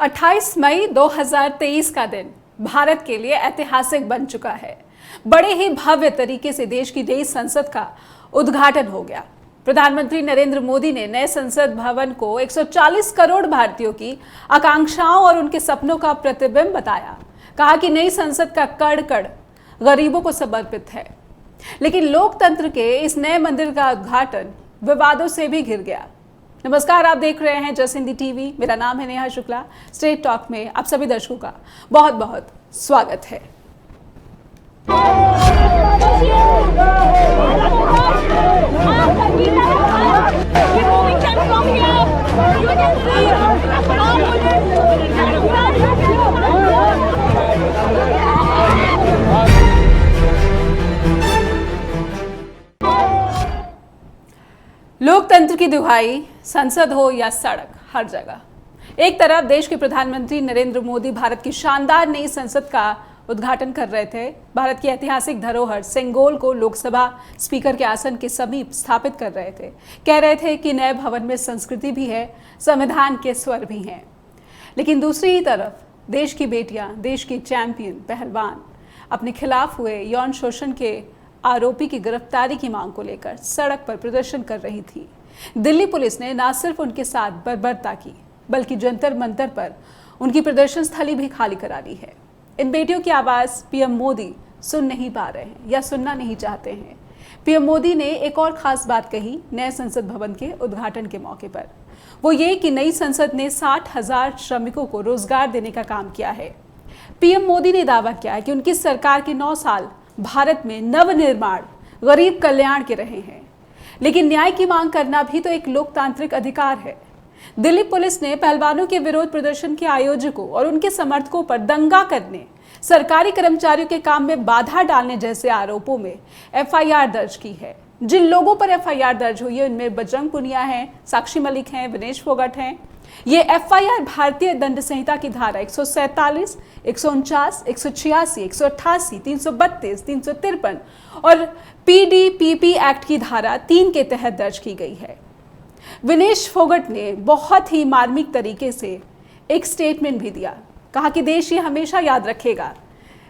28 मई 2023 का दिन भारत के लिए ऐतिहासिक बन चुका है। बड़े ही भव्य तरीके से देश की नई संसद का उद्घाटन हो गया। प्रधानमंत्री नरेंद्र मोदी ने नए संसद भवन को 140 करोड़ भारतीयों की आकांक्षाओं और उनके सपनों का प्रतिबिंब बताया। कहा कि नई संसद का कण कण गरीबों को समर्पित है। लेकिन लोकतंत्र के इस नए मंदिर का उद्घाटन विवादों से भी घिर गया। नमस्कार, आप देख रहे हैं जस हिंदी टीवी। मेरा नाम है नेहा शुक्ला। स्ट्रेट टॉक में आप सभी दर्शकों का बहुत बहुत स्वागत है। लोकतंत्र की दुहाई, संसद हो या सड़क, हर जगह एक तरफ देश के प्रधानमंत्री नरेंद्र मोदी भारत की शानदार नई संसद का उद्घाटन कर रहे थे। भारत की ऐतिहासिक धरोहर सेंगोल को लोकसभा स्पीकर के आसन के समीप स्थापित कर रहे थे। कह रहे थे कि नए भवन में संस्कृति भी है, संविधान के स्वर भी हैं। लेकिन दूसरी ही तरफ देश की बेटियां, देश की चैंपियन पहलवान अपने खिलाफ हुए यौन शोषण के आरोपी की गिरफ्तारी की मांग को लेकर सड़क पर प्रदर्शन कर रही थी। दिल्ली पुलिस ने न सिर्फ उनके साथ बर्बरता की, बल्कि जंतर मंतर पर उनकी प्रदर्शन स्थली भी खाली करा दी है। इन बेटियों की आवाज पीएम मोदी सुन नहीं पा रहे हैं या सुनना नहीं चाहते हैं। पीएम मोदी ने एक और खास बात कही नए संसद भवन के उद्घाटन के मौके पर। वो ये कि नई संसद ने 60,000 श्रमिकों को रोजगार देने का काम किया है। पीएम मोदी ने दावा किया है कि उनकी सरकार के 9 साल भारत में नवनिर्माण, गरीब कल्याण के रहे हैं। लेकिन न्याय की मांग करना भी तो एक लोकतांत्रिक अधिकार है। दिल्ली पुलिस ने पहलवानों के विरोध प्रदर्शन के आयोजकों और उनके समर्थकों पर दंगा करने, सरकारी कर्मचारियों के काम में बाधा डालने जैसे आरोपों में एफआईआर दर्ज की है। जिन लोगों पर एफआईआर दर्ज हुई है उनमें बजरंग पुनिया हैं, साक्षी मलिक हैं, विनेश फोगाट हैं। ये एफआईआर भारतीय दंड संहिता की धारा 147, 149, 186, 188, 332, 353 और पीडीपीपी एक्ट की धारा 3 के तहत दर्ज की गई है। विनेश फोगाट ने बहुत ही मार्मिक तरीके से एक स्टेटमेंट भी दिया। कहा कि देश ये हमेशा याद रखेगा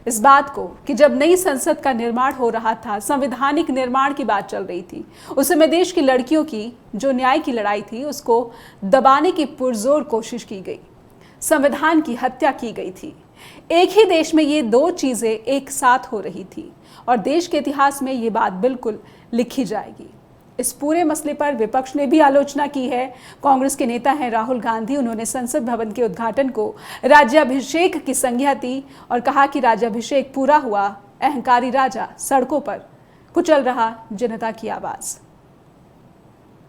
इस बात को कि जब नई संसद का निर्माण हो रहा था, संवैधानिक निर्माण की बात चल रही थी, उस समय देश की लड़कियों की जो न्याय की लड़ाई थी उसको दबाने की पुरजोर कोशिश की गई, संविधान की हत्या की गई थी। एक ही देश में ये दो चीजें एक साथ हो रही थी और देश के इतिहास में ये बात बिल्कुल लिखी जाएगी। इस पूरे मसले पर विपक्ष ने भी आलोचना की है। कांग्रेस के नेता हैं राहुल गांधी। उन्होंने संसद भवन के उद्घाटन को राज्याभिषेक की संज्ञा दी और कहा कि राज्याभिषेक पूरा हुआ, अहंकारी राजा सड़कों पर कुचल रहा जनता की आवाज।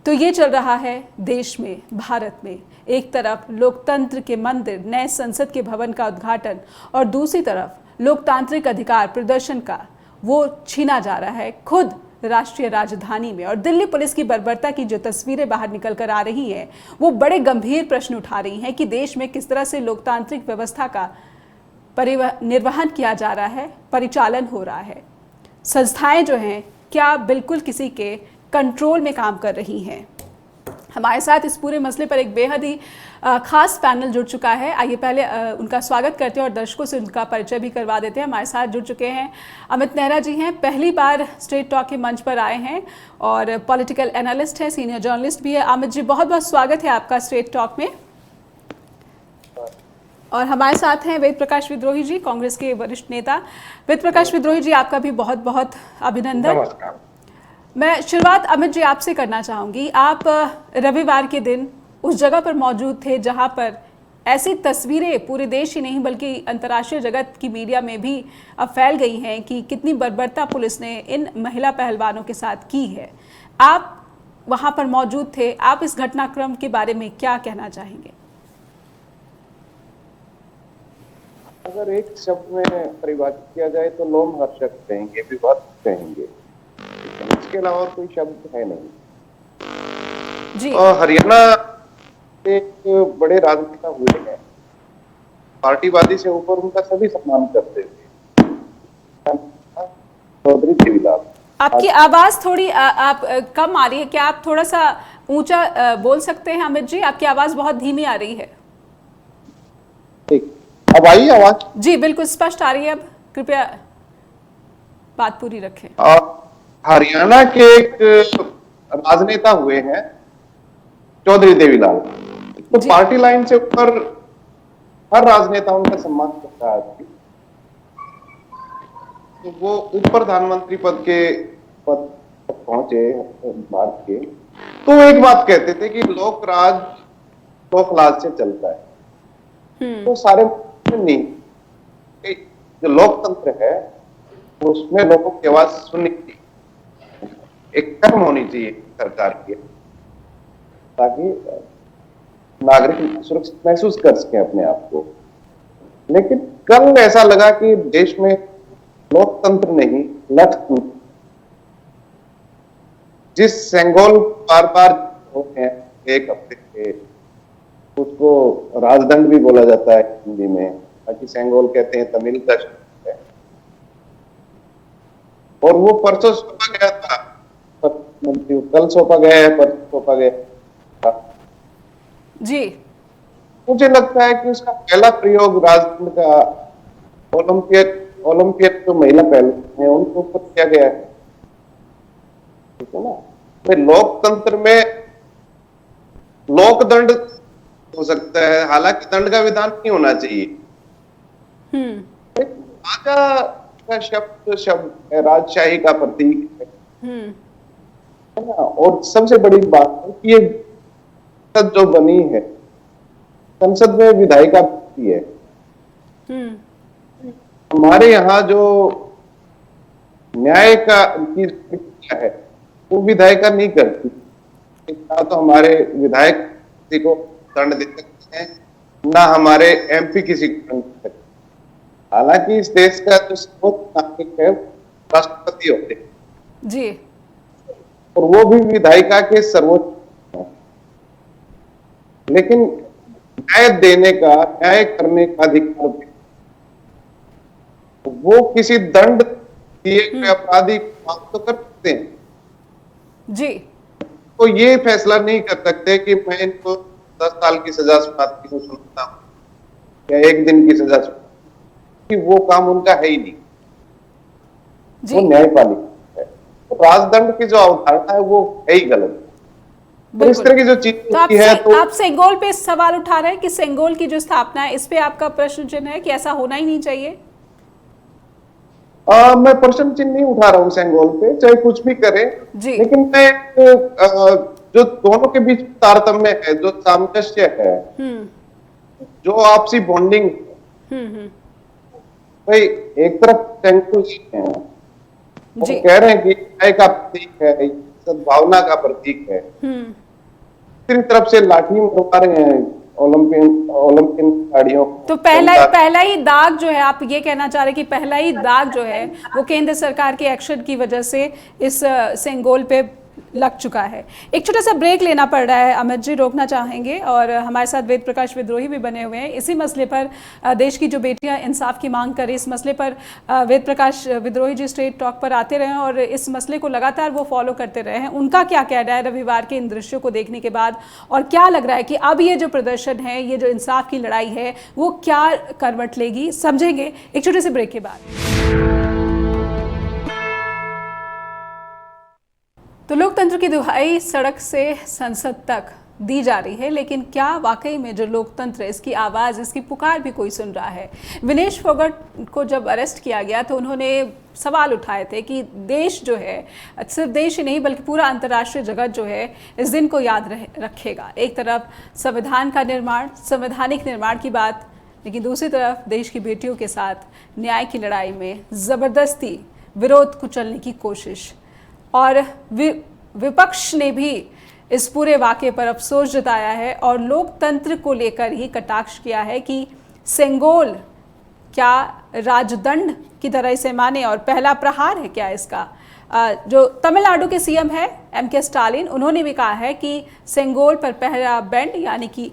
तो ये चल रहा है देश में, भारत में। एक तरफ लोकतंत्र के मंदिर नए संसद के भवन का उद्घाटन और दूसरी तरफ लोकतांत्रिक अधिकार प्रदर्शन का वो छीना जा रहा है खुद राष्ट्रीय राजधानी में। और दिल्ली पुलिस की बर्बरता की जो तस्वीरें बाहर निकल कर आ रही हैं वो बड़े गंभीर प्रश्न उठा रही हैं कि देश में किस तरह से लोकतांत्रिक व्यवस्था का निर्वहन किया जा रहा है, परिचालन हो रहा है। संस्थाएं जो हैं क्या बिल्कुल किसी के कंट्रोल में काम कर रही हैं। हमारे साथ इस पूरे मसले पर एक बेहद ही खास पैनल जुड़ चुका है। आइए पहले उनका स्वागत करते हैं और दर्शकों से उनका परिचय भी करवा देते हैं। हमारे साथ जुड़ चुके हैं अमित नेहरा जी हैं, पहली बार स्ट्रेट टॉक के मंच पर आए हैं और पॉलिटिकल एनालिस्ट हैं, सीनियर जर्नलिस्ट भी है। अमित जी, बहुत बहुत स्वागत है आपका स्ट्रेट टॉक में। और हमारे साथ हैं वेद प्रकाश विद्रोही जी, कांग्रेस के वरिष्ठ नेता। वेद प्रकाश विद्रोही जी, आपका भी बहुत बहुत अभिनंदन। मैं शुरुआत अमित जी आपसे करना चाहूँगी। आप रविवार के दिन उस जगह पर मौजूद थे जहाँ पर ऐसी तस्वीरें पूरे देश ही नहीं बल्कि अंतर्राष्ट्रीय जगत की मीडिया में भी अब फैल गई हैं कि कितनी बर्बरता पुलिस ने इन महिला पहलवानों के साथ की है। आप वहाँ पर मौजूद थे, आप इस घटनाक्रम के बारे में क्या कहना चाहेंगे? अगर एक शब्द में परिभाषित किया जाए तो लोग हर्षक कहेंगे, विवाद कहेंगे, इसके अलावा कोई शब्द है नहीं जी। और हरियाणा एक बड़े राजनेता हुए हैं, पार्टीवादी से ऊपर उनका सभी सम्मान करते थे। चौधरी देवीलाल, आपकी आवाज थोड़ी आप कम आ रही है, क्या आप थोड़ा सा ऊंचा बोल सकते हैं? अमित जी, आपकी आवाज बहुत धीमी आ रही है। अब आई आवाज? जी बिल्कुल स्पष्ट आ रही है अब, कृपया बात पूरी रखें। हरियाणा के एक राजनेता हुए हैं चौधरी देवीलाल, तो जी पार्टी लाइन से ऊपर हर राजनेता उनका सम्मान करता है। तो वो उप प्रधानमंत्री पद तक पहुंचे भारत के, तो वो एक बात कहते थे कि लोक राज लोक लाज से चलता है। तो सारे नहीं, जो लोकतंत्र है उसमें लोगों की आवाज सुननी चाहिए, एक कर्म होनी चाहिए सरकार की, ताकि नागरिक सुरक्षित महसूस कर सके अपने आप को। लेकिन कल ऐसा लगा कि देश में लोकतंत्र नहीं, लठतंत्र, जिस सेंगोल बार बार होते हैं एक हफ्ते से, उसको राजदंड भी बोला जाता है हिंदी में, बाकी सेंगोल कहते हैं तमिल का शब्द है। और वो परसों सौंपा गया था, कल सौंपा गया है, परसों सौंपा गया जी। मुझे लगता है कि उसका पहला प्रयोग राजदंड का ओलंपियड जो महिला पहलवान है उनके ऊपर किया गया है, ठीक है ना। तो लोकतंत्र में लोकदंड हो सकता है, हालांकि दंड का विधान नहीं होना चाहिए। राजा का शब्द है, राजशाही का प्रतीक है ना। और सबसे बड़ी बात है कि ये संसद जो बनी है, संसद में विधायिका है। हमारे यहाँ जो न्याय का की प्रक्रिया है वो विधायिका नहीं करती। ना तो हमारे विधायक किसी को दंड दे सकते हैं, ना हमारे एमपी किसी को दंड दे सकते हैं। हालांकि इस देश का जो सर्वोच्च नागरिक है राष्ट्रपति होते हैं जी, और वो भी विधायिका के सर्वोच्च हैं। लेकिन न्याय देने का, न्याय करने का अधिकार भी, वो किसी दंड दिए हुए अपराधी को माफ तो कर सकते हैं जी। तो ये फैसला नहीं कर सकते कि मैं इनको 10 साल की सजा सुनाती हूँ, सुनाता हूँ, या 1 दिन की सजा सुनाती हूँ, वो काम उनका है ही नहीं। वो न्यायपालिका है। तो राजदंड की जो अवधारणा है वो है ही गलत। तो इस तरह की जो चीज तो है, तो आप सेंगोल पे सवाल उठा रहे हैं कि सेंगोल की जो स्थापना है, इस पे आपका प्रश्न चिन्ह है कि ऐसा होना ही नहीं चाहिए? मैं प्रश्न चिन्ह नहीं उठा रहा हूँ सेंगोल पे, चाहे कुछ भी करे, लेकिन मैं जो दोनों के बीच तारतम्य है, जो सामंजस्य है, जो आपसी बॉन्डिंग, भाई एक तरफ सेंगोल है, वो कह रहे हैं कि न्याय का प्रतीक है, सद्भावना का प्रतीक है, दूसरी तरफ से लाठी मरवा रहे हैं ओलंपियन खिलाड़ियों। तो पहला ही दाग जो है, आप ये कहना चाह रहे हैं कि पहला ही दाग जो है वो केंद्र सरकार के एक्शन की वजह से इस सेंगोल पे लग चुका है। एक छोटा सा ब्रेक लेना पड़ रहा है, अमित जी रोकना चाहेंगे, और हमारे साथ वेद प्रकाश विद्रोही भी बने हुए हैं इसी मसले पर। देश की जो बेटियां इंसाफ की मांग करें, इस मसले पर वेद प्रकाश विद्रोही जी स्ट्रेट टॉक पर आते रहे और इस मसले को लगातार वो फॉलो करते रहे हैं। उनका क्या कहना है रविवार के इन दृश्यों को देखने के बाद, और क्या लग रहा है कि अब ये जो प्रदर्शन है, ये जो इंसाफ की लड़ाई है, वो क्या करवट लेगी, समझेंगे एक छोटे से ब्रेक के बाद। तो लोकतंत्र की दुहाई सड़क से संसद तक दी जा रही है, लेकिन क्या वाकई में जो लोकतंत्र है, इसकी आवाज़, इसकी पुकार भी कोई सुन रहा है? विनेश फोगाट को जब अरेस्ट किया गया तो उन्होंने सवाल उठाए थे कि देश जो है, सिर्फ देश ही नहीं बल्कि पूरा अंतर्राष्ट्रीय जगत जो है इस दिन को याद रखेगा। एक तरफ संविधान का निर्माण, संवैधानिक निर्माण की बात, लेकिन दूसरी तरफ देश की बेटियों के साथ न्याय की लड़ाई में ज़बरदस्ती विरोध कुचलने की कोशिश। और विपक्ष ने भी इस पूरे वाक़े पर अफसोस जताया है और लोकतंत्र को लेकर ही कटाक्ष किया है कि सेंगोल क्या राजदंड की तरह इसे माने और पहला प्रहार है क्या इसका। जो तमिलनाडु के सीएम है MK स्टालिन, उन्होंने भी कहा है कि सेंगोल पर पहला बैंड, यानी कि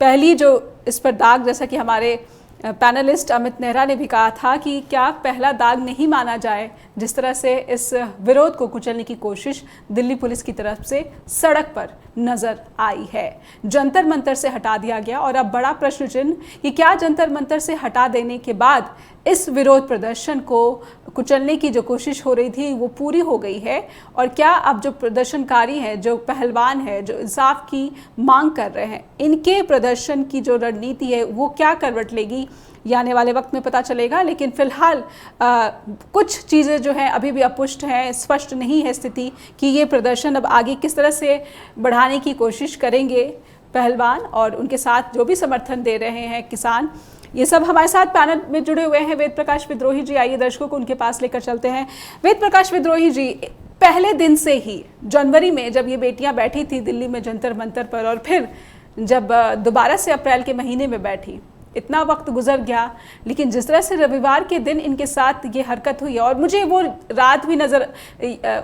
पहली जो इस पर दाग, जैसा कि हमारे पैनलिस्ट अमित नेहरा ने भी कहा था कि क्या पहला दाग नहीं माना जाए जिस तरह से इस विरोध को कुचलने की कोशिश दिल्ली पुलिस की तरफ से सड़क पर नजर आई है। जंतर मंतर से हटा दिया गया और अब बड़ा प्रश्न चिन्ह कि क्या जंतर मंतर से हटा देने के बाद इस विरोध प्रदर्शन को कुचलने की जो कोशिश हो रही थी वो पूरी हो गई है, और क्या अब जो प्रदर्शनकारी हैं, जो पहलवान हैं, जो इंसाफ की मांग कर रहे हैं, इनके प्रदर्शन की जो रणनीति है वो क्या करवट लेगी, ये आने वाले वक्त में पता चलेगा। लेकिन फिलहाल कुछ चीज़ें जो हैं अभी भी अपुष्ट हैं, स्पष्ट नहीं है स्थिति कि ये प्रदर्शन अब आगे किस तरह से बढ़ाने की कोशिश करेंगे पहलवान और उनके साथ जो भी समर्थन दे रहे हैं किसान। ये सब हमारे साथ पैनल में जुड़े हुए हैं वेद प्रकाश विद्रोही जी। आइए दर्शकों को उनके पास लेकर चलते हैं। वेद प्रकाश विद्रोही जी, पहले दिन से ही जनवरी में जब ये बेटियां बैठी थी दिल्ली में जंतर मंतर पर, और फिर जब दोबारा से अप्रैल के महीने में बैठी, इतना वक्त गुजर गया, लेकिन जिस तरह से रविवार के दिन इनके साथ ये हरकत हुई, और मुझे वो रात भी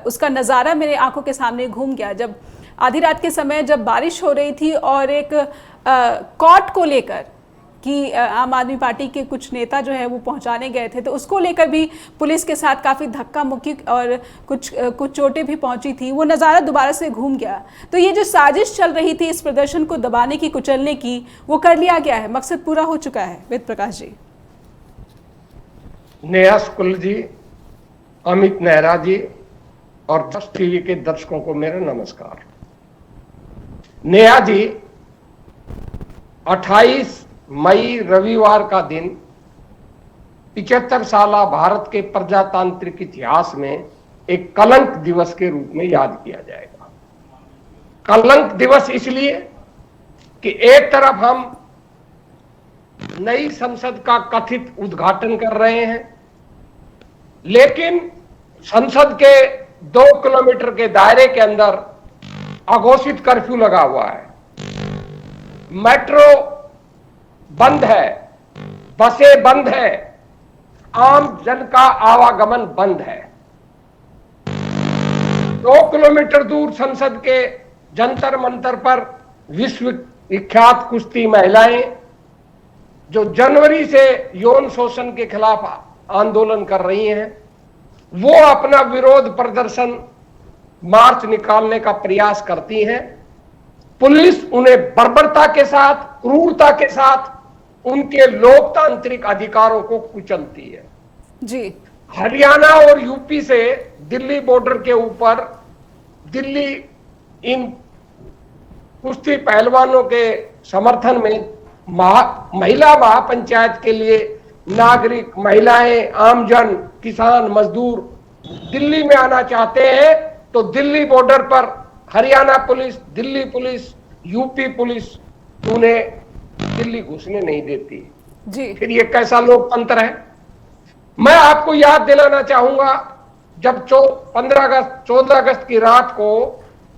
उसका नज़ारा मेरे आंखों के सामने घूम गया, जब आधी रात के समय जब बारिश हो रही थी और एक कॉट को लेकर कि आम आदमी पार्टी के कुछ नेता जो है वो पहुंचाने गए थे, तो उसको लेकर भी पुलिस के साथ काफ़ी धक्का मुक्की और कुछ चोटें भी पहुंची थी। वो नज़ारा दोबारा से घूम गया। तो ये जो साजिश चल रही थी इस प्रदर्शन को दबाने की, कुचलने की, वो कर लिया गया है, मकसद पूरा हो चुका है। वेद प्रकाश जी। नेहा शुक्ल जी, अमित नेहरा जी और दस टीवी के दर्शकों को मेरा नमस्कार। नेहा जी, 28 मई रविवार का दिन 75 साला भारत के प्रजातांत्रिक इतिहास में एक कलंक दिवस के रूप में याद किया जाएगा। कलंक दिवस इसलिए कि एक तरफ हम नई संसद का कथित उद्घाटन कर रहे हैं, लेकिन संसद के 2 किलोमीटर के दायरे के अंदर अघोषित कर्फ्यू लगा हुआ है, मेट्रो बंद है, बसें बंद है, आम जन का आवागमन बंद है। 2 किलोमीटर दूर संसद के जंतर मंतर पर विश्व विख्यात कुश्ती महिलाएं जो जनवरी से यौन शोषण के खिलाफ आंदोलन कर रही हैं, वो अपना विरोध प्रदर्शन मार्च निकालने का प्रयास करती हैं। पुलिस उन्हें बर्बरता के साथ, क्रूरता के साथ उनके लोकतांत्रिक अधिकारों को कुचलती है जी। हरियाणा और यूपी से दिल्ली बॉर्डर के ऊपर दिल्ली इन कुश्ती पहलवानों के समर्थन में महिला महापंचायत के लिए नागरिक, महिलाएं, आमजन, किसान, मजदूर दिल्ली में आना चाहते हैं, तो दिल्ली बॉर्डर पर Haryana police, Delhi police, UP police उन्हें दिल्ली घुसने नहीं देती जी। फिर ये कैसा लोकतंत्र है? मैं आपको याद दिलाना चाहूंगा, जब 14 अगस्त की रात को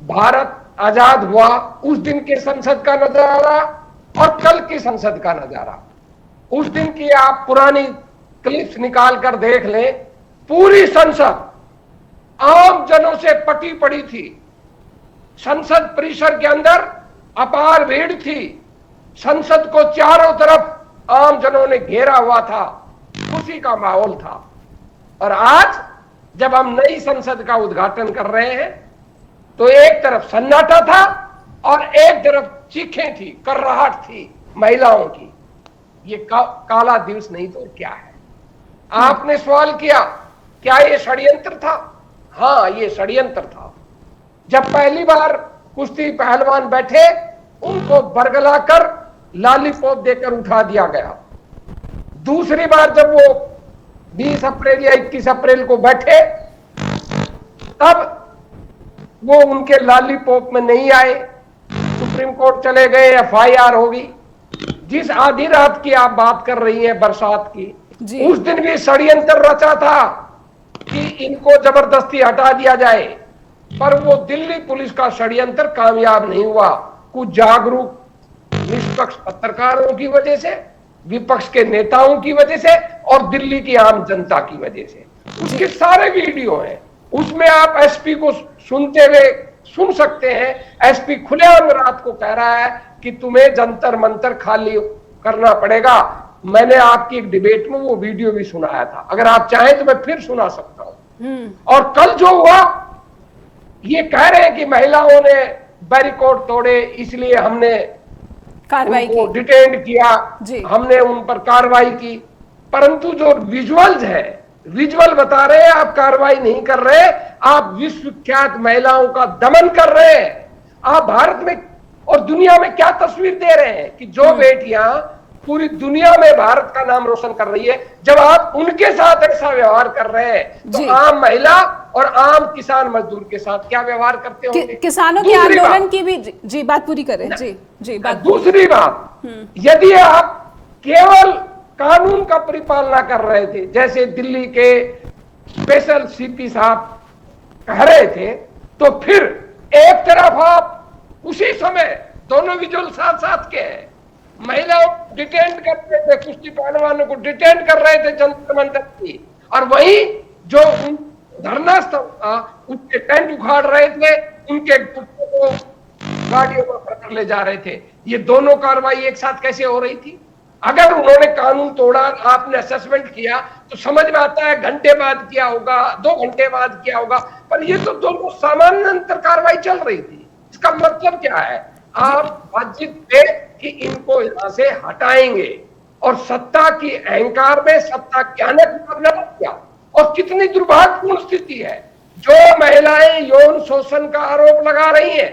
भारत आजाद हुआ, उस दिन के संसद का नजारा और कल की संसद का नजारा, उस दिन की आप पुरानी क्लिप्स निकाल कर देख लें। पूरी संसद आम जनों से पटी पड़ी थी। संसद परिसर के अंदर अपार भीड़ थी। संसद को चारों तरफ आम जनों ने घेरा हुआ था, खुशी का माहौल था। और आज जब हम नई संसद का उद्घाटन कर रहे हैं, तो एक तरफ सन्नाटा था और एक तरफ चीखें थी, कर्राहट थी महिलाओं की। ये काला दिवस नहीं तो क्या है? आपने सवाल किया, क्या ये षड्यंत्र था? हाँ, ये षड्यंत्र था। जब पहली बार कुश्ती पहलवान बैठे, उनको बरगलाकर लॉलीपॉप देकर उठा दिया गया। दूसरी बार जब वो 20 अप्रैल या 21 अप्रैल को बैठे, तब वो उनके लॉलीपॉप में नहीं आए, सुप्रीम कोर्ट चले गए, FIR होगी। जिस आधी रात की आप बात कर रही हैं, बरसात की, उस दिन भी षड्यंत्र रचा था कि इनको जबरदस्ती हटा दिया जाए, पर वो दिल्ली पुलिस का षड्यंत्र कामयाब नहीं हुआ। कुछ जागरूक निष्पक्ष पत्रकारों की वजह से, विपक्ष के नेताओं की वजह से और दिल्ली की आम जनता की वजह से। उसके सारे वीडियो हैं, उसमें आप SP को सुनते हुए सुन सकते हैं। SP खुलेआम रात को कह रहा है कि तुम्हें जंतर मंतर खाली करना पड़ेगा। मैंने आपकी एक डिबेट में वो वीडियो भी सुनाया था, अगर आप चाहें तो मैं फिर सुना सकता हूं। और कल जो हुआ, ये कह रहे हैं कि महिलाओं ने बैरिकेड तोड़े इसलिए हमने कार्रवाई उनको की, डिटेन किया, हमने उन पर कार्रवाई की। परंतु जो विजुअल्स है, विजुअल बता रहे हैं आप कार्रवाई नहीं कर रहे, आप विश्वविख्यात महिलाओं का दमन कर रहे हैं। आप भारत में और दुनिया में क्या तस्वीर दे रहे हैं कि जो बेटियां पूरी दुनिया में भारत का नाम रोशन कर रही है, जब आप उनके साथ ऐसा व्यवहार कर रहे हैं तो आम महिला और आम किसान मजदूर के साथ क्या व्यवहार करते होंगे? किसानों के आंदोलन की भी जी बात पूरी करें। जी बात। दूसरी बात, यदि आप केवल कानून का परिपालना कर रहे थे, जैसे दिल्ली के स्पेशल सीपी साहब कह रहे थे, तो फिर एक तरफ आप उसी समय दोनों विजुअल साथ साथ के हैं, महिलाओं को डिटेन कर रहे थे, कुश्ती पहलवानों को डिटेन कर रहे थे जंतर मंतर की, और वही जो धरना स्थल था उनके टेंट उखाड़ रहे थे, उनके गुटों को गाड़ियों पर पकड़ ले जा रहे थे। ये दोनों कार्रवाई एक साथ कैसे हो रही थी? अगर उन्होंने कानून तोड़ा, आपने असेसमेंट किया, तो समझ में आता है घंटे बाद किया होगा, 2 घंटे बाद किया होगा, पर ये तो दोनों समानांतर कार्रवाई चल रही थी। इसका मतलब क्या है? आप बातचीत थे कि इनको यहां से हटाएंगे, और सत्ता की अहंकार में सत्ता के आने का किया। और कितनी दुर्भाग्यपूर्ण स्थिति है, जो महिलाएं यौन शोषण का आरोप लगा रही हैं,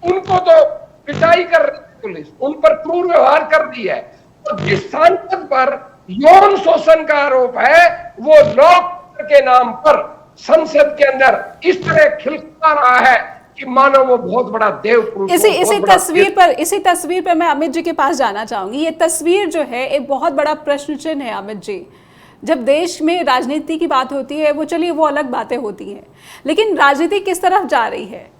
उनको तो पिटाई कर रही है पुलिस, उन पर क्रूर व्यवहार कर रही है, और जिस सांसद पर यौन शोषण का आरोप है, वो लोकतंत्र के नाम पर संसद के अंदर इस तरह खिलखिला रहा है कि मानो वो बहुत बड़ा देव पुरुष। इसी तस्वीर पर मैं अमित जी के पास जाना चाहूंगी। ये तस्वीर जो है एक बहुत बड़ा प्रश्न चिन्ह है अमित जी। जब देश में राजनीति की बात होती है, वो चलिए वो अलग बातें होती हैं, लेकिन राजनीति किस तरफ जा रही है?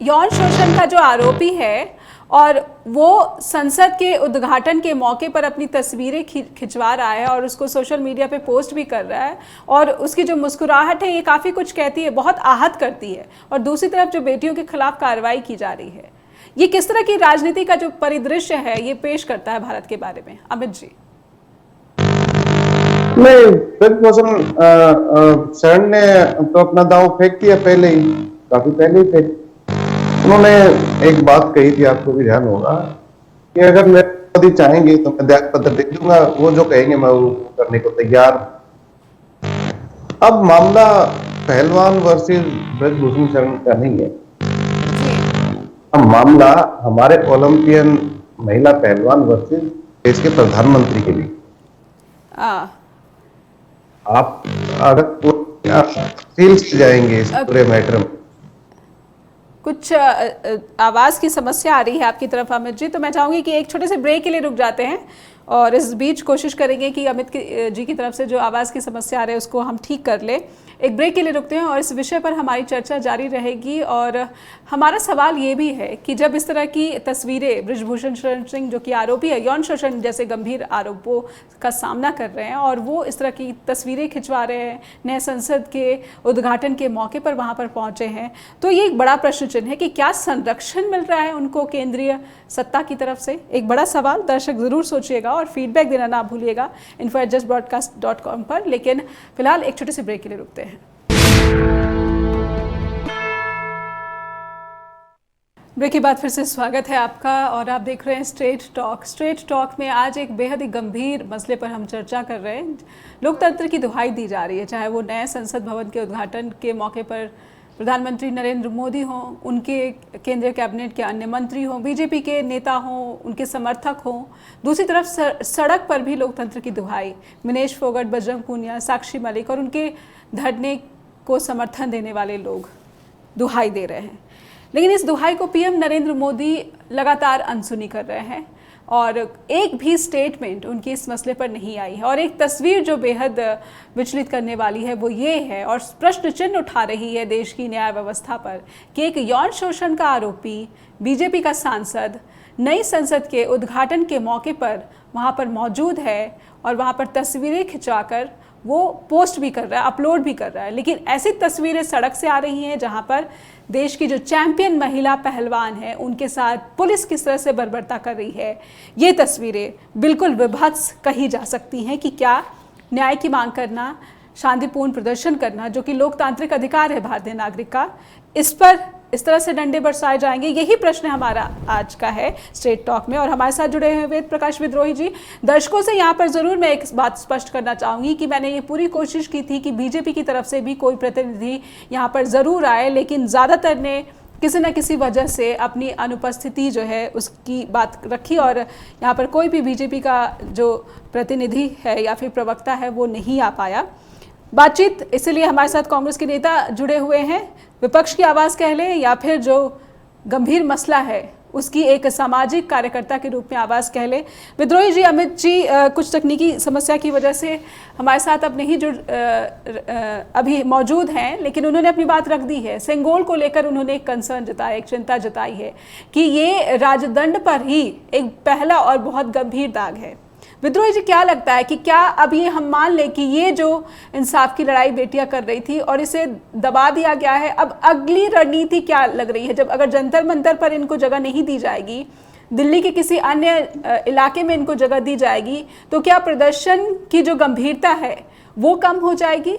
यौन शोषण का जो आरोपी है और वो संसद के उद्घाटन के मौके पर अपनी तस्वीरें खिंचवा रहा है और उसको सोशल मीडिया पे पोस्ट भी कर रहा है, और उसकी जो मुस्कुराहट है ये काफ़ी कुछ कहती है, बहुत आहत करती है। और दूसरी तरफ जो बेटियों के खिलाफ कार्रवाई की जा रही है, ये किस तरह की राजनीति का जो परिदृश्य है ये पेश करता है भारत के बारे में? अमित जी। शरण ने तो अपना दांव फेंक दिया पहले ही, काफी पहले ही फेंक। उन्होंने एक बात कही थी, आपको भी ध्यान होगा, कि अगर मोदी चाहेंगे तो मैं त्याग पत्र दे दूंगा, वो जो कहेंगे मैं वो करने को तैयार। अब मामला पहलवान वर्सेस ब्रजभूषण शरण का नहीं है, अब मामला हमारे ओलंपियन महिला पहलवान वर्सेस देश के प्रधानमंत्री के लिए। आप अगर जाएंगे इस पूरे मैटर में, कुछ आवाज़ की समस्या आ रही है आपकी तरफ अमित जी, तो मैं चाहूंगी कि एक छोटे से ब्रेक के लिए रुक जाते हैं और इस बीच कोशिश करेंगे कि अमित जी की तरफ से जो आवाज़ की समस्या आ रही है उसको हम ठीक कर ले। एक ब्रेक के लिए रुकते हैं और इस विषय पर हमारी चर्चा जारी रहेगी। और हमारा सवाल ये भी है कि जब इस तरह की तस्वीरें ब्रजभूषण शरण सिंह, जो कि आरोपी है यौन शोषण जैसे गंभीर आरोपों का सामना कर रहे हैं, और वो इस तरह की तस्वीरें खिंचवा रहे हैं, नए संसद के उद्घाटन के मौके पर वहाँ पर पहुँचे हैं, तो ये एक बड़ा प्रश्न चिन्ह है कि क्या संरक्षण मिल रहा है उनको केंद्रीय सत्ता की तरफ से? एक बड़ा सवाल, दर्शक ज़रूर सोचिएगा और फीडबैक देना ना भूलिएगा info@justbroadcast.com पर। लेकिन फिलहाल एक छोटे से ब्रेक के लिए रुकते हैं। ब्रेक के बाद फिर से स्वागत है आपका और आप देख रहे हैं स्ट्रेट टॉक। स्ट्रेट टॉक में आज एक बेहद ही गंभीर मसले पर हम चर्चा कर रहे हैं। लोकतंत्र की दुहाई दी जा रही है, चाहे वो नए संसद भवन के उद्घाटन के मौके पर प्रधानमंत्री नरेंद्र मोदी हों, उनके केंद्रीय कैबिनेट के अन्य मंत्री हों, बीजेपी के नेता हों, उनके समर्थक हों, दूसरी तरफ सड़क पर भी लोकतंत्र की दुहाई, विनेश फोगाट, बजरंग पूनिया, साक्षी मलिक और उनके धरने को समर्थन देने वाले लोग दुहाई दे रहे हैं। लेकिन इस दुहाई को पीएम नरेंद्र मोदी लगातार अनसुनी कर रहे हैं और एक भी स्टेटमेंट उनकी इस मसले पर नहीं आई है। और एक तस्वीर जो बेहद विचलित करने वाली है वो ये है और प्रश्न चिन्ह उठा रही है देश की न्याय व्यवस्था पर कि एक यौन शोषण का आरोपी बीजेपी का सांसद नई संसद के उद्घाटन के मौके पर वहाँ पर मौजूद है और वहाँ पर तस्वीरें खिंचवाकर वो पोस्ट भी कर रहा है, अपलोड भी कर रहा है। लेकिन ऐसी तस्वीरें सड़क से आ रही हैं जहां पर देश की जो चैंपियन महिला पहलवान है उनके साथ पुलिस किस तरह से बर्बरता कर रही है, ये तस्वीरें बिल्कुल विभत्स कही जा सकती हैं कि क्या न्याय की मांग करना शांतिपूर्ण प्रदर्शन करना, जो कि लोकतांत्रिक अधिकार है भारतीय नागरिक का, इस पर इस तरह से डंडे बरसाए जाएंगे? यही प्रश्न हमारा आज का है स्ट्रेट टॉक में। और हमारे साथ जुड़े हैं वेद प्रकाश विद्रोही जी। दर्शकों से यहाँ पर ज़रूर मैं एक बात स्पष्ट करना चाहूँगी कि मैंने ये पूरी कोशिश की थी कि बीजेपी की तरफ से भी कोई प्रतिनिधि यहाँ पर ज़रूर आए, लेकिन ज़्यादातर ने किसी न किसी वजह से अपनी अनुपस्थिति जो है उसकी बात रखी, और यहाँ पर कोई भी बीजेपी का जो प्रतिनिधि है या फिर प्रवक्ता है वो नहीं आ पाया बातचीत। इसलिए हमारे साथ कांग्रेस के नेता जुड़े हुए हैं, विपक्ष की आवाज़ कह लें या फिर जो गंभीर मसला है उसकी एक सामाजिक कार्यकर्ता के रूप में आवाज़ कह लें। विद्रोही जी, अमित जी कुछ तकनीकी समस्या की वजह से हमारे साथ अब नहीं अभी मौजूद हैं, लेकिन उन्होंने अपनी बात रख दी है। सेंगोल को लेकर उन्होंने एक कंसर्न जताया, एक चिंता जताई है कि ये राजदंड पर ही एक पहला और बहुत गंभीर दाग है। विद्रोही जी, क्या लगता है कि क्या अब ये हम मान लें कि ये जो इंसाफ की लड़ाई बेटियां कर रही थी और इसे दबा दिया गया है, अब अगली रणनीति क्या लग रही है? जब अगर जंतर मंतर पर इनको जगह नहीं दी जाएगी, दिल्ली के किसी अन्य इलाके में इनको जगह दी जाएगी, तो क्या प्रदर्शन की जो गंभीरता है वो कम हो जाएगी?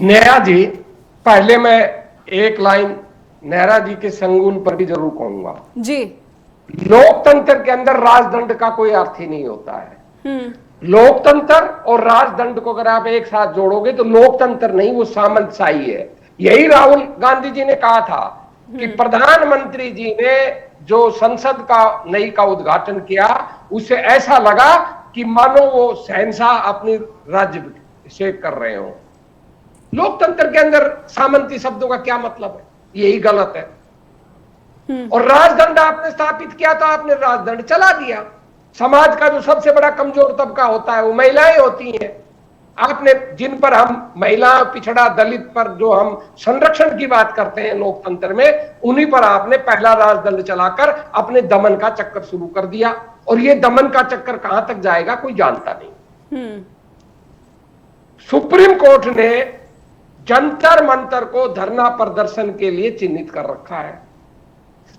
नेहा जी, पहले मैं एक लाइन नेहरा जी के संगुन पर भी जरूर कहूंगा जी। लोकतंत्र के अंदर राजदंड का कोई अर्थ ही नहीं होता है। लोकतंत्र और राजदंड को अगर आप एक साथ जोड़ोगे तो लोकतंत्र नहीं, वो सामंतशाही है। यही राहुल गांधी जी ने कहा था कि प्रधानमंत्री जी ने जो संसद का नई का उद्घाटन किया, उसे ऐसा लगा कि मानो वो शहंशाह अपनी राज्य से कर रहे हो। लोकतंत्र के अंदर सामंती शब्दों का क्या मतलब है? यही गलत है। और राजदंड आपने स्थापित किया तो आपने राजदंड चला दिया। समाज का जो सबसे बड़ा कमजोर तबका होता है वो महिलाएं होती हैं। आपने जिन पर हम महिला, पिछड़ा, दलित पर जो हम संरक्षण की बात करते हैं लोकतंत्र में, उन्हीं पर आपने पहला राजदंड चलाकर अपने दमन का चक्कर शुरू कर दिया। और ये दमन का चक्कर कहां तक जाएगा कोई जानता नहीं। सुप्रीम कोर्ट ने जंतर मंतर को धरना प्रदर्शन के लिए चिन्हित कर रखा है।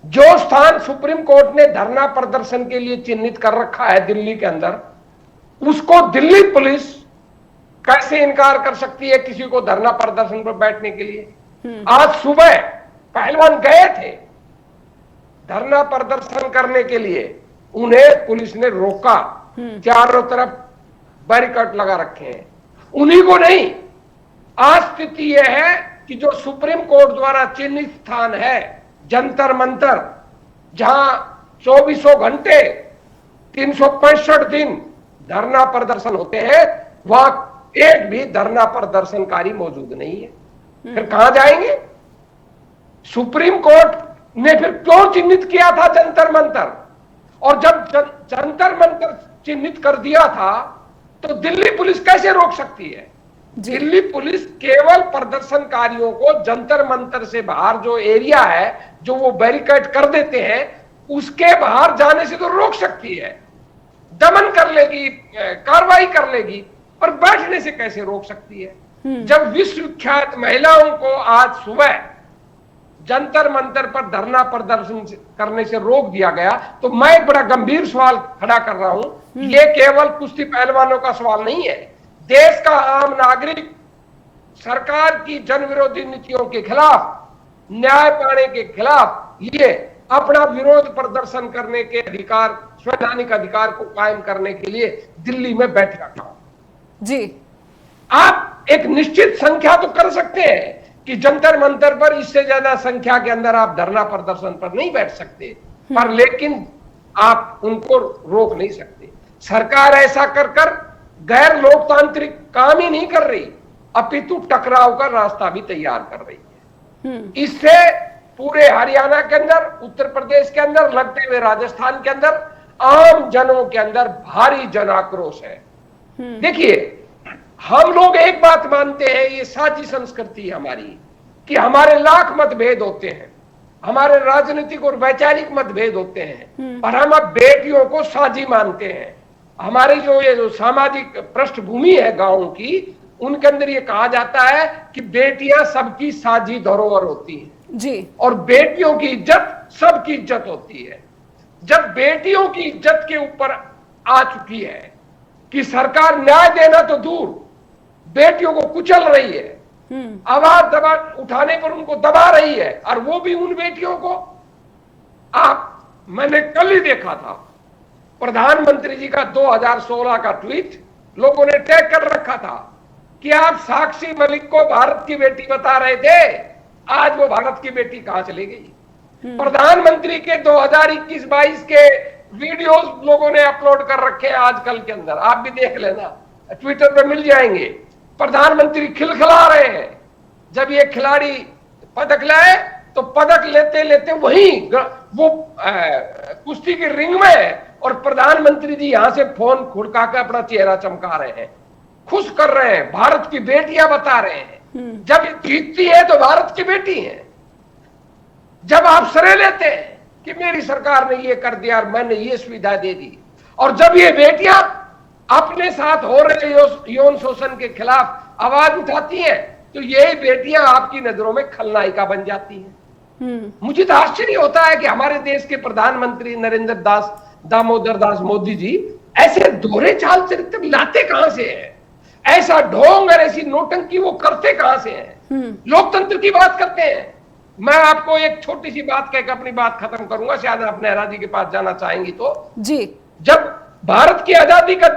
जो स्थान सुप्रीम कोर्ट ने धरना प्रदर्शन के लिए चिन्हित कर रखा है दिल्ली के अंदर, उसको दिल्ली पुलिस कैसे इनकार कर सकती है किसी को धरना प्रदर्शन पर बैठने के लिए? आज सुबह पहलवान गए थे धरना प्रदर्शन करने के लिए, उन्हें पुलिस ने रोका। चारों तरफ बैरिकेड लगा रखे हैं, उन्हीं को नहीं। आज स्थिति यह है कि जो सुप्रीम कोर्ट द्वारा चिन्हित स्थान है जंतर मंतर, जहां 24 घंटे 365 दिन धरना प्रदर्शन होते हैं, वहां एक भी धरना प्रदर्शनकारी मौजूद नहीं है। फिर कहां जाएंगे? सुप्रीम कोर्ट ने फिर क्यों चिन्हित किया था जंतर मंतर? और जब जंतर मंतर चिन्हित कर दिया था तो दिल्ली पुलिस कैसे रोक सकती है? दिल्ली पुलिस केवल प्रदर्शनकारियों को जंतर मंतर से बाहर जो एरिया है जो वो बैरिकेड कर देते हैं, उसके बाहर जाने से तो रोक सकती है, दमन कर लेगी, कार्रवाई कर लेगी, पर बैठने से कैसे रोक सकती है? जब विश्वविख्यात महिलाओं को आज सुबह जंतर मंतर पर धरना प्रदर्शन करने से रोक दिया गया, तो मैं एक बड़ा गंभीर सवाल खड़ा कर रहा हूं। ये केवल कुश्ती पहलवानों का सवाल नहीं है। देश का आम नागरिक सरकार की जन विरोधी नीतियों के खिलाफ, न्याय पाने के खिलाफ, ये अपना विरोध प्रदर्शन करने के अधिकार, संवैधानिक अधिकार को कायम करने के लिए दिल्ली में बैठ रखा जी। आप एक निश्चित संख्या तो कर सकते हैं कि जंतर मंतर पर इससे ज्यादा संख्या के अंदर आप धरना प्रदर्शन पर नहीं बैठ सकते, पर लेकिन आप उनको रोक नहीं सकते। सरकार ऐसा कर कर गैर लोकतांत्रिक काम ही नहीं कर रही, अपितु टकराव का रास्ता भी तैयार कर रही है। इससे पूरे हरियाणा के अंदर, उत्तर प्रदेश के अंदर, लगते हुए राजस्थान के अंदर आम जनों के अंदर भारी जन आक्रोश है। देखिए, हम लोग एक बात मानते हैं, ये साझी संस्कृति है हमारी, कि हमारे लाख मतभेद होते हैं, हमारे राजनीतिक और वैचारिक मतभेद होते हैं, पर हम अब बेटियों को साझी मानते हैं। हमारी ये जो सामाजिक पृष्ठभूमि है गांव की, उनके अंदर ये कहा जाता है कि बेटियां सबकी साझी धरोहर होती हैं जी, और बेटियों की इज्जत सबकी इज्जत होती है। जब बेटियों की इज्जत के ऊपर आ चुकी है कि सरकार न्याय देना तो दूर, बेटियों को कुचल रही है, आवाज दबा उठाने पर उनको दबा रही है, और वो भी उन बेटियों को मैंने कल ही देखा था प्रधानमंत्री जी का 2016 का ट्वीट, लोगों ने टैग कर रखा था कि आप साक्षी मलिक को भारत की बेटी बता रहे थे, आज वो भारत की बेटी कहां चली गई। प्रधानमंत्री के 2021-22 के वीडियोस लोगों ने अपलोड कर रखे हैं आजकल के अंदर, आप भी देख लेना, ट्विटर पे मिल जाएंगे। प्रधानमंत्री खिलखिला रहे हैं, जब ये खिलाड़ी पदक लाए तो पदक लेते लेते वहीं वो कुश्ती की रिंग में, और प्रधानमंत्री जी यहां से फोन खुड़का कर अपना चेहरा चमका रहे हैं, खुश कर रहे हैं, भारत की बेटियां बता रहे हैं। जब जीतती है तो भारत की बेटी है, जब आप श्रेय लेते हैं कि मेरी सरकार ने ये कर दिया और मैंने ये सुविधा दे दी, और जब ये बेटियां अपने साथ हो रहे यौन शोषण के खिलाफ आवाज उठाती हैं, तो यही बेटियां आपकी नजरों में खलनायिका बन जाती हैं। मुझे तो आश्चर्य होता है कि हमारे देश के प्रधानमंत्री नरेंद्र दामोदर दास मोदी जी ऐसे दोहरे चाल चरित्र लाते कहां से हैं, ऐसा ढोंग और ऐसी नोटंकी वो करते कहां से हैं। लोकतंत्र की बात करते हैं। मैं आपको एक छोटी सी बात कहकर अपनी बात खत्म करूंगा, शायद आप नेहरा जी के पास जाना चाहेंगी तो जी। जब भारत की आजादी का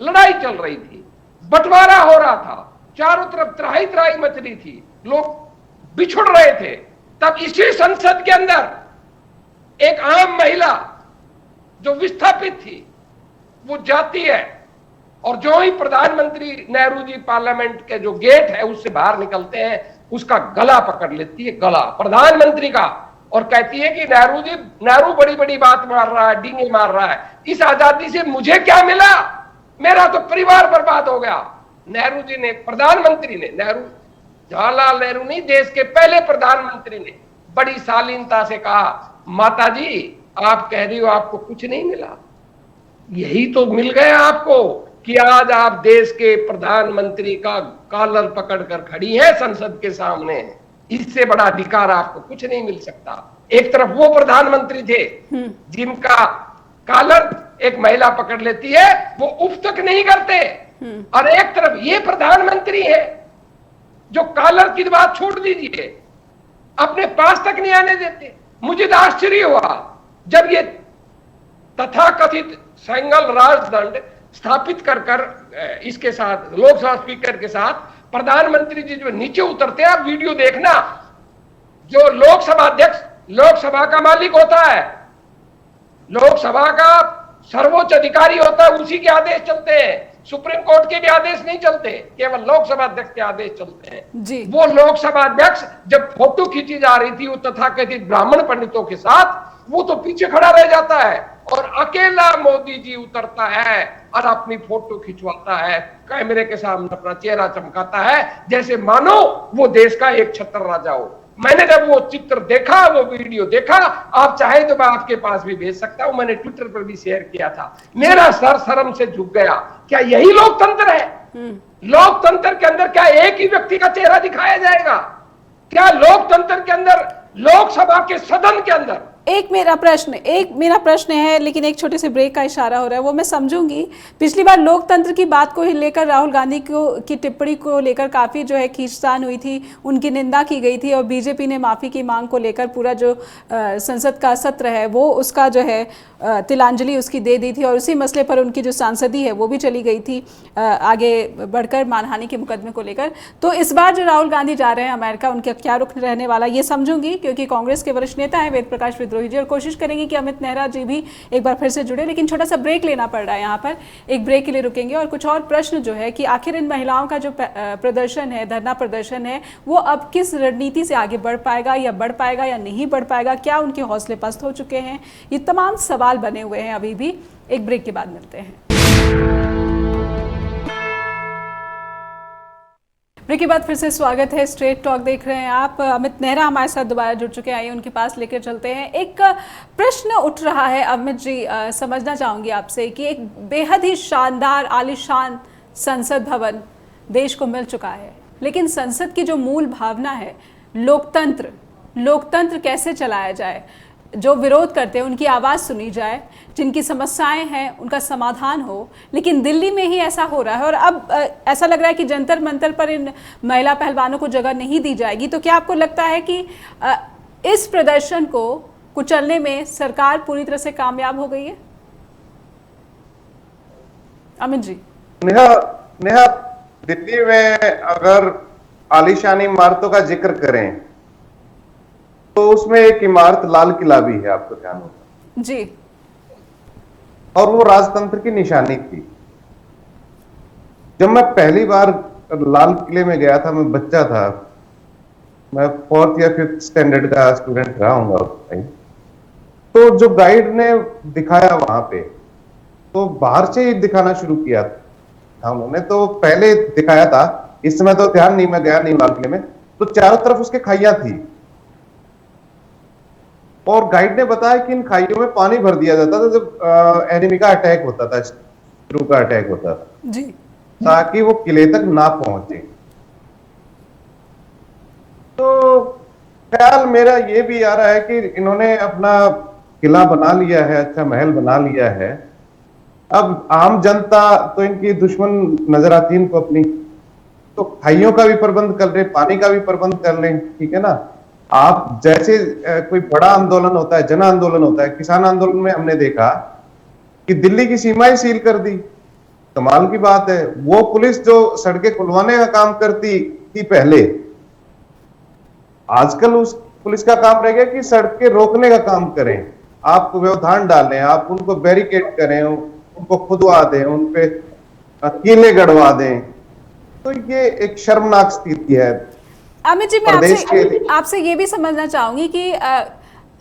लड़ाई चल रही थी, बंटवारा हो रहा था, चारों तरफ त्राही त्राही मच रही थी, लोग बिछुड़ रहे थे, तब इसी संसद के अंदर एक आम महिला जो विस्थापित थी वो जाती है, और जो ही प्रधानमंत्री नेहरू जी पार्लियामेंट के जो गेट है उससे बाहर निकलते हैं, उसका गला पकड़ लेती है, गला प्रधानमंत्री का, और कहती है कि नेहरू बड़ी बड़ी बात मार रहा है, डींगे मार रहा है, इस आजादी से मुझे क्या मिला, मेरा तो परिवार बर्बाद हो गया। नेहरू जी ने, प्रधानमंत्री ने, जवाहरलाल नेहरू नहीं, देश के पहले प्रधानमंत्री ने बड़ी शालीनता से कहा, माता जी आप कह रही हो आपको कुछ नहीं मिला, यही तो मिल गया आपको कि आज आप देश के प्रधानमंत्री का कॉलर पकड़कर खड़ी है संसद के सामने, इससे बड़ा अधिकार आपको कुछ नहीं मिल सकता। एक तरफ वो प्रधानमंत्री थे जिनका कॉलर एक महिला पकड़ लेती है, वो उफ तक नहीं करते, और एक तरफ ये प्रधानमंत्री है जो कॉलर की बात छोड़ दीजिए, अपने पास तक नहीं आने देते। मुझे तो आश्चर्य हुआ जब ये तथाकथित सिंगल राजदंड स्थापित कर इसके साथ, लोकसभा स्पीकर के साथ प्रधानमंत्री जी जो नीचे उतरते हैं, आप वीडियो देखना, जो लोकसभा अध्यक्ष लोकसभा का मालिक होता है, लोकसभा का सर्वोच्च अधिकारी होता है, उसी के आदेश चलते हैं, सुप्रीम कोर्ट के भी आदेश नहीं चलते, केवल लोकसभा अध्यक्ष के आदेश चलते हैं जी। वो लोकसभा अध्यक्ष जब फोटो खींची जा रही थी वो तथाकथित ब्राह्मण पंडितों के साथ, वो तो पीछे खड़ा रह जाता है, और अकेला मोदी जी उतरता है और अपनी फोटो खिंचवाता है, कैमरे के सामने अपना चेहरा चमकाता है, जैसे मानो वो देश का एक छत्र राजा हो। मैंने जब वो चित्र देखा, वो वीडियो देखा, आप चाहे तो मैं आपके पास भी भेज सकता हूं, मैंने ट्विटर पर भी शेयर किया था, मेरा सर शर्म से झुक गया। क्या यही लोकतंत्र है? लोकतंत्र के अंदर क्या एक ही व्यक्ति का चेहरा दिखाया जाएगा? क्या लोकतंत्र के अंदर, लोकसभा के सदन के अंदर एक मेरा प्रश्न है, लेकिन एक छोटे से ब्रेक का इशारा हो रहा है, वो मैं समझूंगी। पिछली बार लोकतंत्र की बात को ही लेकर राहुल गांधी की टिप्पणी को लेकर काफ़ी जो है खींचतान हुई थी, उनकी निंदा की गई थी, और बीजेपी ने माफ़ी की मांग को लेकर पूरा जो संसद का सत्र है वो उसका जो है तिलांजलि उसकी दे दी थी, और उसी मसले पर उनकी जो सांसदी है वो भी चली गई थी आगे बढ़कर मानहानि के मुकदमे को लेकर। तो इस बार जो राहुल गांधी जा रहे हैं अमेरिका, उनका क्या रुख रहने वाला ये समझूंगी, क्योंकि कांग्रेस के वरिष्ठ नेता हैं वेद प्रकाश विद्रोही जी, और कोशिश करेंगे कि अमित नेहरा जी भी एक बार फिर से जुड़े, लेकिन छोटा सा ब्रेक लेना पड़ रहा है यहाँ पर, एक ब्रेक के लिए रुकेंगे। और कुछ और प्रश्न जो है कि आखिर इन महिलाओं का जो प्रदर्शन है, धरना प्रदर्शन है, वो अब किस रणनीति से आगे बढ़ पाएगा या नहीं बढ़ पाएगा, क्या उनके हौसले पस्त हो चुके हैं, ये तमाम सवाल बने हुए हैं अभी भी। एक ब्रेक के बाद मिलते हैं। ब्रेक के बाद फिर से स्वागत है, स्ट्रेट टॉक देख रहे हैं आप। अमित नेहरा हमारे साथ दोबारा जुड़ चुके हैं, आइए उनके पास लेकर चलते हैं। एक प्रश्न उठ रहा है अमित जी, समझना चाहूंगी आपसे कि एक बेहद ही शानदार आलीशान संसद भवन देश को मिल चुका है, लेकिन संसद की जो मूल भावना है लोकतंत्र कैसे चलाया जाए, जो विरोध करते हैं उनकी आवाज़ सुनी जाए, जिनकी समस्याएं हैं उनका समाधान हो। लेकिन दिल्ली में ही ऐसा हो रहा है और अब ऐसा लग रहा है कि जंतर मंतर पर इन महिला पहलवानों को जगह नहीं दी जाएगी। तो क्या आपको लगता है कि इस प्रदर्शन को कुचलने में सरकार पूरी तरह से कामयाब हो गई है? अमित जी। नेहा, दिल्ली में अगर आलीशान इमारतों का जिक्र करें तो उसमें एक इमारत लाल किला भी है, आपको ध्यान होगा जी। और वो राजतंत्र की निशानी थी। जब मैं पहली बार लाल किले में गया था, मैं बच्चा था, मैं 4th या 5th स्टैंडर्ड का स्टूडेंट रहा हूँ उस टाइम। तो जो गाइड ने दिखाया वहां पे, तो बाहर से ही दिखाना शुरू किया था उन्होंने। तो पहले दिखाया था, इस समय तो ध्यान नहीं, मैं गया नहीं लाल किले में, तो चारों तरफ उसके खाइयां थी और गाइड ने बताया कि इन खाइयों में पानी भर दिया जाता था जब एनिमी का अटैक होता था, शत्रु का अटैक होता था जी, ताकि वो किले तक ना पहुंचे। तो ख्याल मेरा ये भी आ रहा है कि इन्होंने अपना किला बना लिया है, अच्छा महल बना लिया है। अब आम जनता तो इनकी दुश्मन नजर आती है इनको अपनी, तो खाइयों का भी प्रबंध कर ले, पानी का भी प्रबंध कर लें, ठीक है ना। आप जैसे कोई बड़ा आंदोलन होता है, जन आंदोलन होता है, किसान आंदोलन में हमने देखा कि दिल्ली की सीमाएं सील कर दी। कमाल की बात है, वो पुलिस जो सड़कें खुलवाने का काम करती थी पहले, आजकल उस पुलिस का काम रह गया कि सड़कें रोकने का काम करें। आप व्यवधान डालें, आप उनको बैरिकेड करें, उनको खुदवा दें, उन पे कीले गड़वा दें। तो ये एक शर्मनाक स्थिति है। अमित जी, मैं आपसे ये भी समझना चाहूंगी कि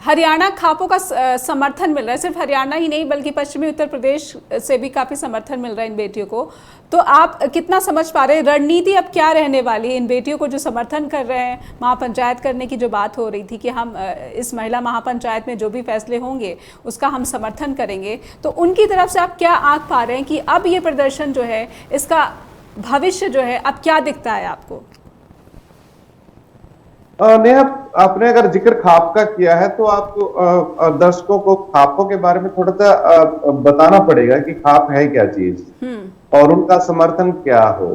हरियाणा खापों का समर्थन मिल रहा है, सिर्फ हरियाणा ही नहीं बल्कि पश्चिमी उत्तर प्रदेश से भी काफी समर्थन मिल रहा है इन बेटियों को। तो आप कितना समझ पा रहे हैं रणनीति अब क्या रहने वाली है इन बेटियों को जो समर्थन कर रहे हैं? महापंचायत करने की जो बात हो रही थी कि हम इस महिला महापंचायत में जो भी फैसले होंगे उसका हम समर्थन करेंगे, तो उनकी तरफ से आप क्या आंक पा रहे हैं कि अब ये प्रदर्शन जो है इसका भविष्य जो है अब क्या दिखता है आपको? नेहा, आपने अगर जिक्र खाप का किया है तो आपको दर्शकों को खापों के बारे में थोड़ा सा बताना पड़ेगा कि खाप है क्या चीज और उनका समर्थन क्या हो।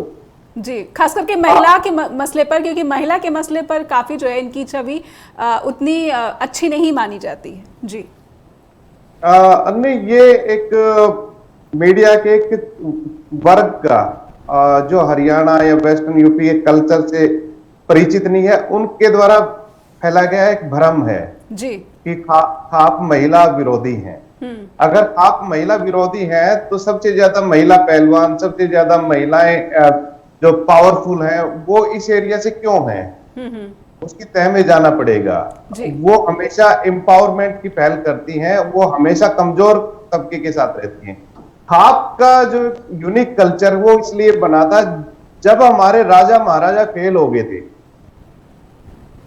जी, खास करके महिला के मसले पर, क्योंकि महिला के मसले पर काफी जो है इनकी छवि उतनी अच्छी नहीं मानी जाती है। जी, अन्य ये एक मीडिया के एक वर्ग का जो हरियाणा या वेस्टर्न यूपी के कल्चर से परिचित नहीं है, उनके द्वारा फैला गया एक भ्रम है जी कि खाप महिला विरोधी हैं। अगर खाप महिला विरोधी है तो सबसे ज्यादा महिला पहलवान, सबसे ज्यादा महिलाएं जो पावरफुल हैं वो इस एरिया से क्यों हैं, उसकी तह में जाना पड़ेगा। वो हमेशा एम्पावरमेंट की पहल करती हैं, वो हमेशा कमजोर तबके के साथ रहती हैं। खाप का जो यूनिक कल्चर वो इसलिए बना था, जब हमारे राजा महाराजा फेल हो गए थे,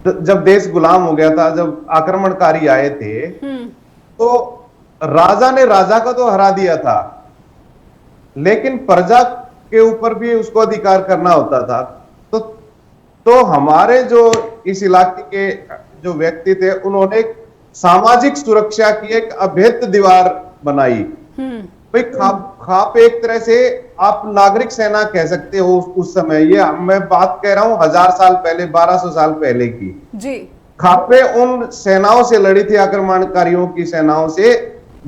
जब देश गुलाम हो गया था, जब आक्रमणकारी आए थे, तो राजा ने राजा को तो हरा दिया था, लेकिन प्रजा के ऊपर भी उसको अधिकार करना होता था। तो हमारे जो इस इलाके के जो व्यक्ति थे, उन्होंने सामाजिक सुरक्षा की एक अभेद्य दीवार बनाई। भाई खाप एक तरह से आप नागरिक सेना कह सकते हो उस समय। ये मैं बात कह रहा हूं 1000 साल पहले, 1200 साल पहले की जी। खापे उन सेनाओं से लड़ी थी, आक्रमणकारियों की सेनाओं से,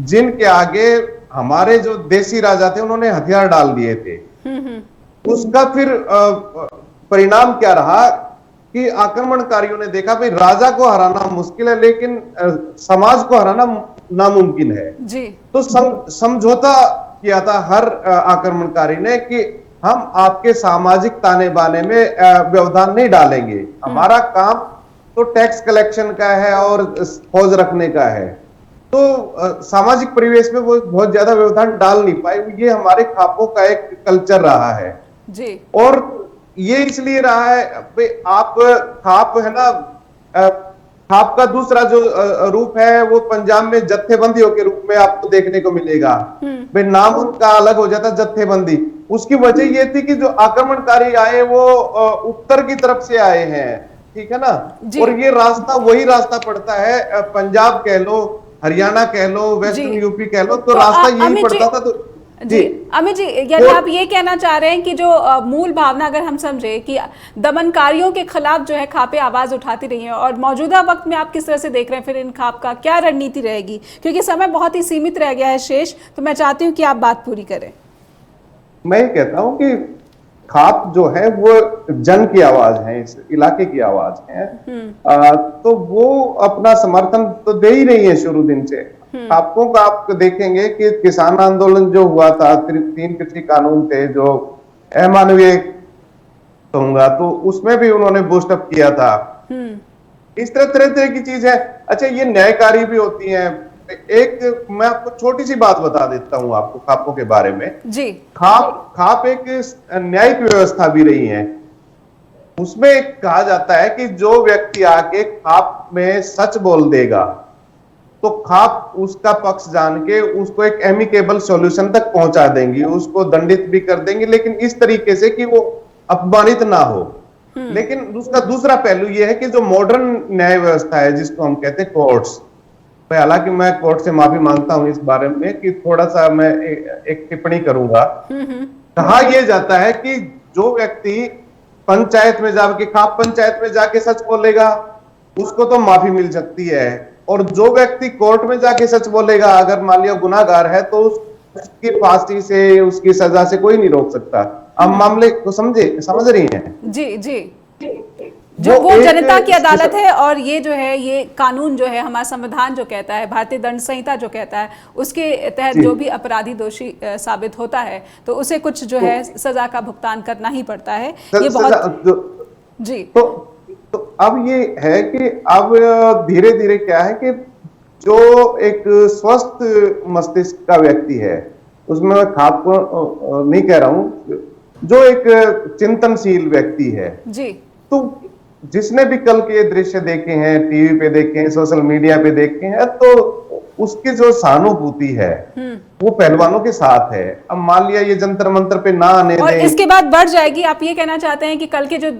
जिनके आगे हमारे जो देसी राजा थे उन्होंने हथियार डाल दिए थे। उसका फिर परिणाम क्या रहा कि आक्रमणकारियों ने देखा भाई राजा को हराना मुश्किल है लेकिन समाज को हराना नामुमकिन है जी। तो समझौता किया था हर आक्रमणकारी ने कि हम आपके सामाजिक ताने बाने में व्यवधान नहीं डालेंगे, हमारा काम तो टैक्स कलेक्शन का है और फौज रखने का है। तो सामाजिक परिवेश में वो बहुत ज्यादा व्यवधान डाल नहीं पाए। ये हमारे खापों का एक कल्चर रहा है जी। और ये इसलिए रहा है भाई आप खाप है ना, खाप का दूसरा जो रूप है वो पंजाब में जत्थेबंदियों के रूप में आपको देखने को मिलेगा। भाई नाम उनका अलग हो जाता जत्थेबंदी। उसकी वजह ये थी कि जो आक्रमणकारी आए वो उत्तर की तरफ से आए हैं, ठीक है ना। और ये रास्ता वही रास्ता पड़ता है, पंजाब कह लो, हरियाणा कह लो, वेस्टर्न यूपी कह लो, तो रास्ता यही पड़ता था। तो जी अमित जी, यानी आप ये कहना चाह रहे हैं कि जो मूल भावना अगर हम समझे कि दमनकारियों के खिलाफ जो है खापें आवाज उठाती रही हैं, और मौजूदा वक्त में आप किस तरह से देख रहे हैं फिर इन खाप का क्या रणनीति रहेगी, क्योंकि समय बहुत ही सीमित रह गया है शेष, तो मैं चाहती हूँ कि आप बात पूरी करें। मैं ये कहता हूँ कि खाप जो है वो जन की आवाज है, इस इलाके की आवाज है, तो वो अपना समर्थन तो दे ही रही है शुरू दिन से। खापों का आप देखेंगे कि किसान आंदोलन जो हुआ था, 3 कृषि कानून थे जो अमानवीय कहूंगा, तो उसमें भी उन्होंने बूस्टअप किया था। इस तरह की चीज है। अच्छा, ये न्यायकारी भी होती है। एक मैं आपको छोटी सी बात बता देता हूं आपको खापों के बारे में जी। खाप एक न्यायिक व्यवस्था भी रही है। उसमें कहा जाता है कि जो व्यक्ति आके खाप में सच बोल देगा तो खाप उसका पक्ष जान के उसको एक एमिकेबल सॉल्यूशन तक पहुंचा देंगी, उसको दंडित भी कर देंगे, लेकिन इस तरीके से कि वो अपमानित ना हो। लेकिन उसका दूसरा पहलू यह है कि जो मॉडर्न न्याय व्यवस्था है जिसको हम कहते हैं कोर्ट्स, हालांकि मैं कोर्ट से माफी मांगता हूं इस बारे में कि थोड़ा सा मैं एक टिप्पणी करूंगा। कहा यह जाता है कि जो व्यक्ति पंचायत में जाके खाप पंचायत में जाके सच बोलेगा उसको तो माफी मिल सकती है, और जो व्यक्ति कोर्ट में जाके सच बोलेगा अगर मान लिया गुनाहगार है तो उसकी फांसी से, उसकी सजा से कोई नहीं रोक सकता। अब मामले को समझ रही हैं? जी जी, जो वो जनता की अदालत है, और ये जो है ये कानून जो है हमारा संविधान जो कहता है, भारतीय दंड संहिता जो कहता है, उसके तहत जो भी अपराधी दोषी साबित होता है तो उसे कुछ जो है सजा का भुगतान करना ही पड़ता है। ये बहुत जी। तो अब ये है कि अब धीरे धीरे क्या है कि जो एक स्वस्थ मस्तिष्क का व्यक्ति है, उसमें मैं खाप को नहीं कह रहा हूं, जो एक चिंतनशील व्यक्ति है जी, तो जिसने भी कल के दृश्य देखे हैं, टीवी पे देखे हैं, सोशल मीडिया पे देखे हैं, तो उसकी जो सहानुभूति है वो पहलवानों के साथ है। अब मान लिया ये जंतर मंतर पे ना आने और इसके बाद बढ़ जाएगी, आप ये कहना चाहते हैं कि कल के जो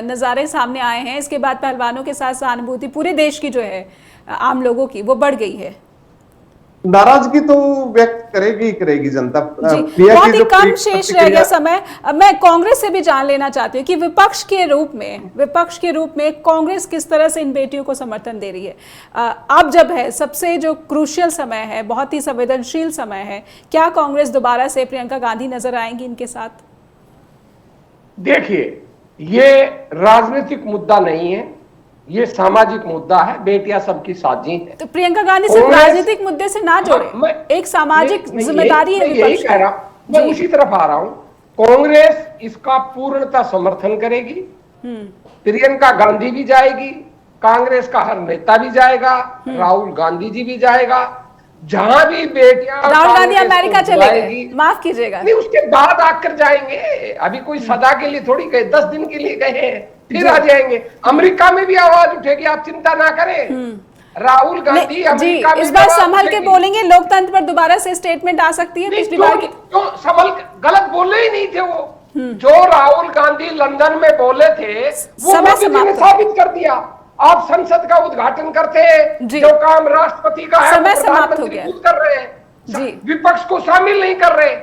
नजारे सामने आए हैं इसके बाद पहलवानों के साथ सहानुभूति पूरे देश की जो है आम लोगों की वो बढ़ गई है? नाराजगी तो व्यक्त करेगी जनता। बहुत ही कम शेष रह गया समय। मैं कांग्रेस से भी जान लेना चाहती हूँ कि विपक्ष के रूप में कांग्रेस किस तरह से इन बेटियों को समर्थन दे रही है। अब जब है सबसे जो क्रूशियल समय है, बहुत ही संवेदनशील समय है, क्या कांग्रेस दोबारा से प्रियंका गांधी नजर आएंगी इनके साथ? देखिए, ये राजनीतिक मुद्दा नहीं है, ये सामाजिक मुद्दा है। बेटियां सबकी साझी है। तो प्रियंका गांधी सिर्फ राजनीतिक मुद्दे से ना जोड़े, एक सामाजिक जिम्मेदारी है। यही कह रहा हूं, मैं उसी तरफ आ रहा हूं। कांग्रेस इसका पूर्णतः समर्थन करेगी। प्रियंका गांधी भी जाएगी, कांग्रेस का हर नेता भी जाएगा, राहुल गांधी जी भी जाएगा। जहां भी बेटियां, राहुल गांधी अमेरिका चले गए, माफ कीजिएगा, नहीं उसके बाद आकर जाएंगे। अभी कोई सदा के लिए थोड़ी गए, 10 दिन के लिए गए हैं, फिर आ जाएंगे। अमेरिका में भी आवाज उठेगी, आप चिंता ना करें। राहुल गांधी अमेरिका में इस बार संभल के बोलेंगे, लोकतंत्र पर दोबारा से स्टेटमेंट आ सकती है। पिछली बार क्यों संभल, गलत बोले ही नहीं थे वो। जो राहुल गांधी लंदन में बोले थे वो साबित कर दिया। आप संसद का उद्घाटन करते हैं, जो काम राष्ट्रपति का है प्रधानमंत्री खुद कर रहे हैं, विपक्ष को शामिल नहीं कर रहे।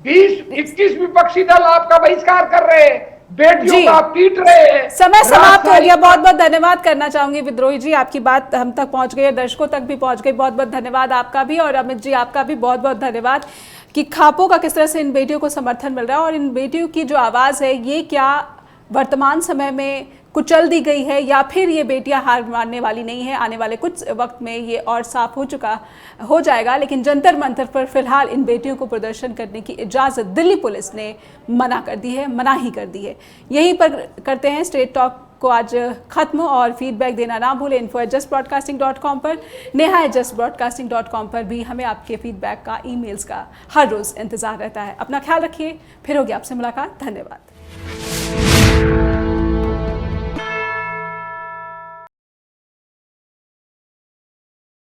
20-21 विपक्षी दल आपका बहिष्कार कर रहे हैं, बेटियों को आप पीट रहे हैं। समय समाप्त हो गया। बहुत बहुत धन्यवाद करना चाहूंगी विद्रोही जी, आपकी बात हम तक पहुंच गई है, दर्शकों तक भी पहुंच गई। बहुत बहुत धन्यवाद आपका भी, और अमित जी आपका भी बहुत बहुत धन्यवाद कि खापों का किस तरह से इन बेटियों को समर्थन मिल रहा है, और इन बेटियों की जो आवाज है ये क्या वर्तमान समय में कुचल दी गई है या फिर ये बेटियां हार मानने वाली नहीं है। आने वाले कुछ वक्त में ये और साफ हो जाएगा, लेकिन जंतर मंतर पर फिलहाल इन बेटियों को प्रदर्शन करने की इजाज़त दिल्ली पुलिस ने मनाही कर दी है। यहीं पर करते हैं स्ट्रेट टॉक को आज खत्म, और फीडबैक देना ना भूलें info@justbroadcasting.com पर, neha@justbroadcasting.com पर भी हमें आपके फीडबैक का, ईमेल्स का हर रोज़ इंतज़ार रहता है। अपना ख्याल रखिए, फिर होगी आपसे मुलाकात। धन्यवाद।